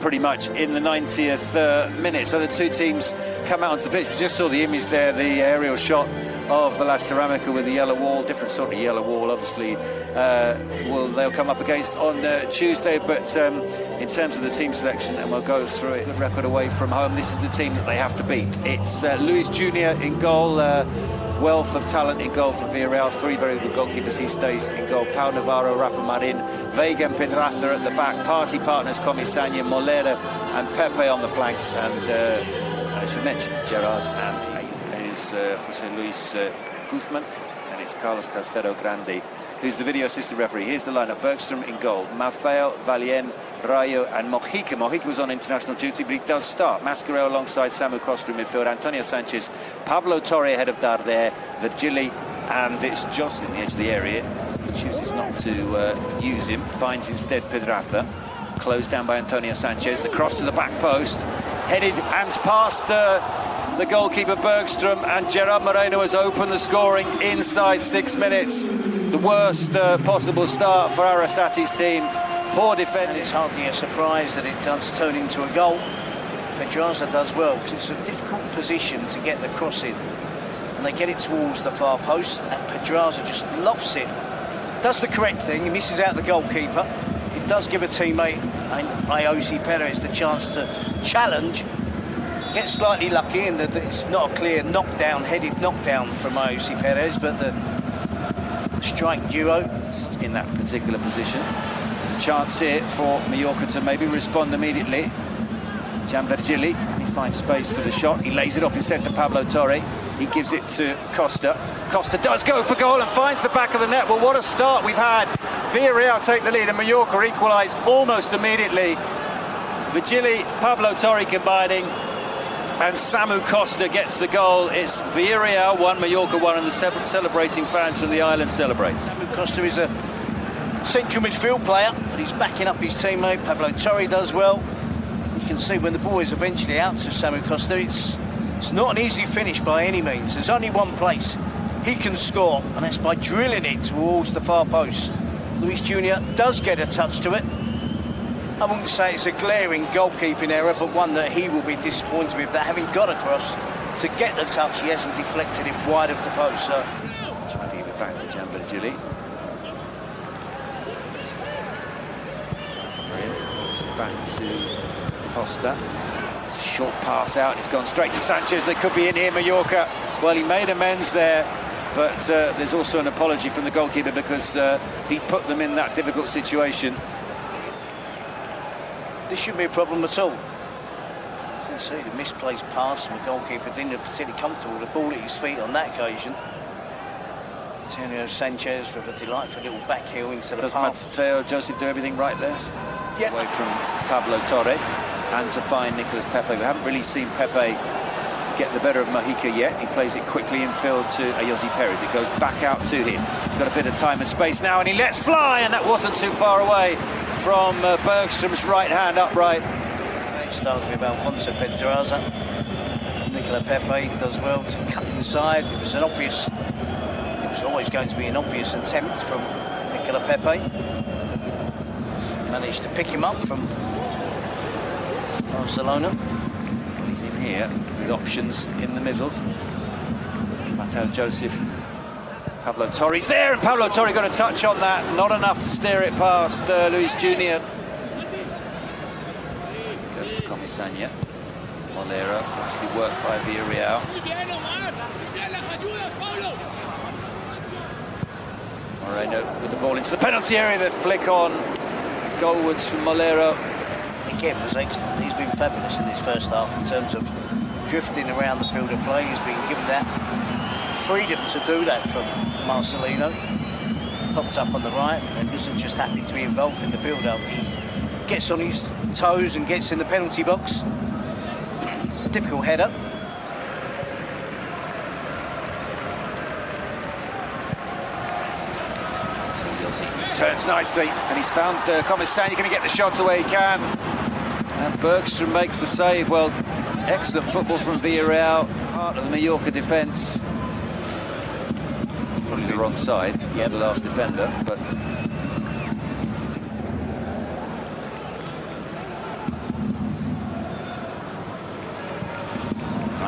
pretty much in the 90th minute. So the two teams come out onto the pitch. We just saw the image there, the aerial shot of La Ceramica with the yellow wall, different sort of yellow wall, obviously. They'll come up against on Tuesday, but in terms of the team selection, and we'll go through it, good record away from home, this is the team that they have to beat. It's Luiz Júnior in goal, wealth of talent in goal for Villarreal, three very good goalkeepers, he stays in goal. Pau Navarro, Rafa Marin, Veiga and Pedraza at the back, party partners Comesaña, Moreno and Pépé on the flanks, and I should mention Gerard and José Luis Guzman, and it's Carlos Tercero Grande who's the video assistant referee. Here's the lineup: Bergström in goal, Maffeo, Valien, Rayo and Muriqi. Muriqi was on international duty, but he does start. Mascarell alongside Samú Costa in midfield, Antonio Sanchez, Pablo Torre ahead of Darder, Virgili, and it's Joss in the edge of the area. He chooses not to use him, finds instead Pedraza. Closed down by Antonio Sanchez, the cross to the back post, headed and past the goalkeeper Bergström, and Gerard Moreno has opened the scoring inside 6 minutes. The worst possible start for Arrasati's team. Poor defending. It's hardly a surprise that it does turn into a goal. Pedraza does well, because it's a difficult position to get the cross in. And they get it towards the far post, and Pedraza just lofts it. Does the correct thing, he misses out the goalkeeper. It does give a teammate, Oluwaseyi Perez, the chance to challenge. Gets slightly lucky in that it's not a clear knockdown, headed knockdown from Oluwaseyi Perez, but the strike duo in that particular position. There's a chance here for Mallorca to maybe respond immediately. Virgili, and he finds space for the shot. He lays it off instead to Pablo Torre. He gives it to Costa. Costa does go for goal and finds the back of the net. Well, what a start we've had. Villarreal take the lead and Mallorca equalise almost immediately. Virgili, Pablo Torre combining, and Samú Costa gets the goal. It's Villarreal 1, Mallorca 1, and the celebrating fans from the island celebrate. Samú Costa is a central midfield player, but he's backing up his teammate. Pablo Torre does well. You can see when the ball is eventually out to Samú Costa, it's not an easy finish by any means. There's only one place he can score, and that's by drilling it towards the far post. Luiz Júnior does get a touch to it. I wouldn't say it's a glaring goalkeeping error, but one that he will be disappointed with, that having got across to get the touch, he hasn't deflected it wide of the post. So trying to give it back to Virgili. Moves it back to Costa. It's a short pass out. It's gone straight to Sanchez. They could be in here, Mallorca. Well, he made amends there, but there's also an apology from the goalkeeper because he put them in that difficult situation. This shouldn't be a problem at all. You can see the misplaced pass from the goalkeeper didn't look particularly comfortable. The ball at his feet on that occasion. Antonio Sanchez with a delightful little back heel into the path. Does Mateo Joseph do everything right there? Yeah. Away from Pablo Torre, and to find Nicolas Pépé. We haven't really seen Pépé get the better of Muriqi yet. He plays it quickly in field to Oluwaseyi Perez. It goes back out to him. He's got a bit of time and space now, and he lets fly, and that wasn't too far away from Bergström's right hand upright. It started with Alfonso Pedraza. Nicolas Pépé does well to cut inside. It was always going to be an obvious attempt from Nicolas Pépé. Managed to pick him up from Barcelona. He's in here with options in the middle. Mateo Joseph, Pablo Torre's there, and Pablo Torre got a touch on that. Not enough to steer it past Luiz Júnior. It goes to Comesaña. Molero, nicely worked by Villarreal. Moreno with the ball into the penalty area. The flick on goalwards from Molero. Again, was excellent. He's been fabulous in this first half in terms of drifting around the field of play. He's been given that freedom to do that from Marcelino. Popped up on the right and wasn't just happy to be involved in the build-up. He gets on his toes and gets in the penalty box. A difficult header. Turns nicely, and he's found Comesaña going to get the shot away he can. And Bergström makes the save. Well, excellent football from Villarreal, part of the Mallorca defence. Probably the wrong side, the last defender, but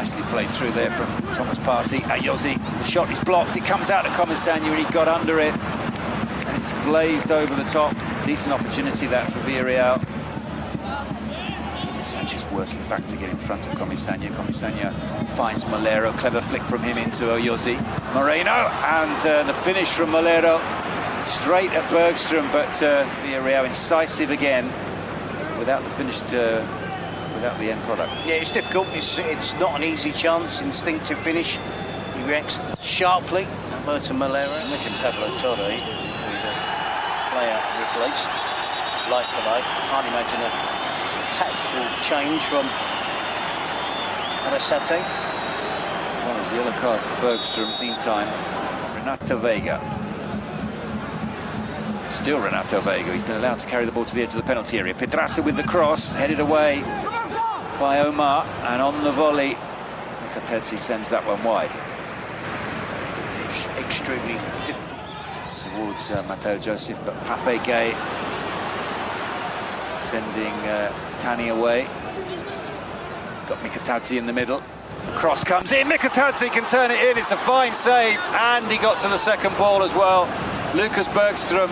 Nicely played through there from Thomas Partey. Ayoze, the shot is blocked. It comes out to Comesaña and he got under it. And it's blazed over the top. Decent opportunity that for Villarreal. Sanchez working back to get in front of Comesaña. Comesaña finds Moreno. Clever flick from him into Ayoze. Moreno, and the finish from Moreno. Straight at Bergström, but Villarreal incisive again, without the finished, without the end product. Yeah, it's difficult. It's not an easy chance. Instinctive finish. He reacts sharply. Alberto Moreno. Imagine Pablo Torre, the player replaced, like for like. Can't imagine a tactical change from Arasate. Well, there's a yellow card for Bergström. Meantime, Renato Vega. Still Renato Vega. He's been allowed to carry the ball to the edge of the penalty area. Pedraza with the cross, headed away by Omar, and on the volley, Mikautadze sends that one wide. It's extremely difficult. Towards Matteo Joseph, but Pépé Gay sending Tani away. He's got Mikautadze in the middle. The cross comes in. Mikautadze can turn it in. It's a fine save, and he got to the second ball as well. Lucas Bergström,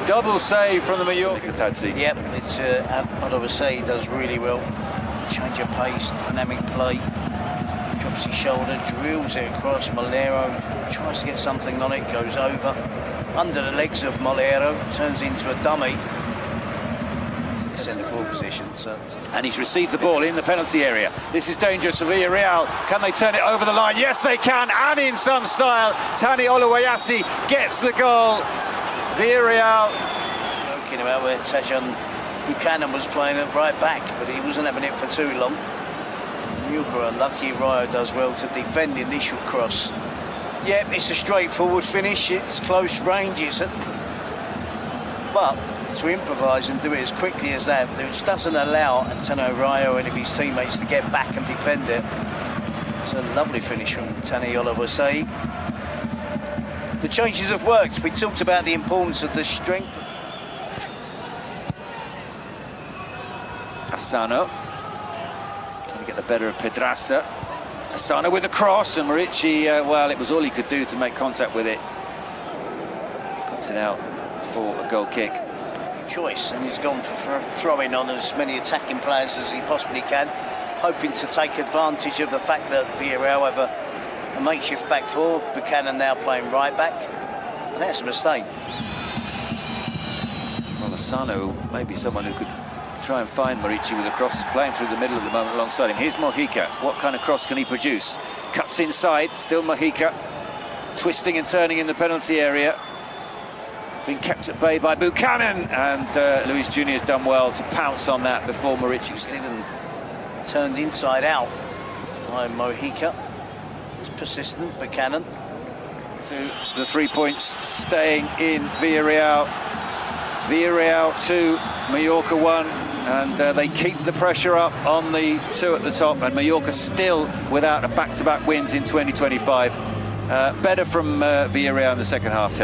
double save from the Mallorca. Mikautadze. Yep, it's Oluwaseyi does really well. Change of pace, dynamic play. Drops his shoulder, drills it across. Moreno tries to get something on it, goes over under the legs of Moreno, turns into a dummy. Centre-forward position, so. And he's received the ball in the penalty area. This is dangerous for Villarreal. Can they turn it over the line? Yes, they can, and in some style. Tani Oluwaseyi gets the goal. Villarreal. Joking about where Tajan Buchanan was playing at right back, but he wasn't having it for too long. Mallorca unlucky. Rio does well to defend the initial cross. Yeah, it's a straightforward finish. It's close range. But to improvise and do it as quickly as that, which doesn't allow Antonio Rio and any of his teammates to get back and defend it. It's a lovely finish from Tani Oluwaseyi. The changes have worked. We talked about the importance of the strength. Asano trying to get the better of Pedraza. Asano with the cross, and Muriqi, well, it was all he could do to make contact with it. Puts it out for a goal kick. Choice, and he's gone for throwing on as many attacking players as he possibly can, hoping to take advantage of the fact that Villarreal have a makeshift back four. Buchanan now playing right back, and that's a mistake. Well, Asano may be someone who could try and find Muriqi with a cross. He's playing through the middle at the moment alongside him. Here's Muriqi. What kind of cross can he produce? Cuts inside, still Muriqi, twisting and turning in the penalty area. Been kept at bay by Buchanan, and Luiz Júnior's done well to pounce on that before Muriqi and turned inside out by Muriqi. It's persistent, Buchanan. To the 3 points staying in Villarreal. Villarreal 2, Mallorca 1, and they keep the pressure up on the 2 at the top, and Mallorca still without a back-to-back wins in 2025. Better from Villarreal in the second half, Terry.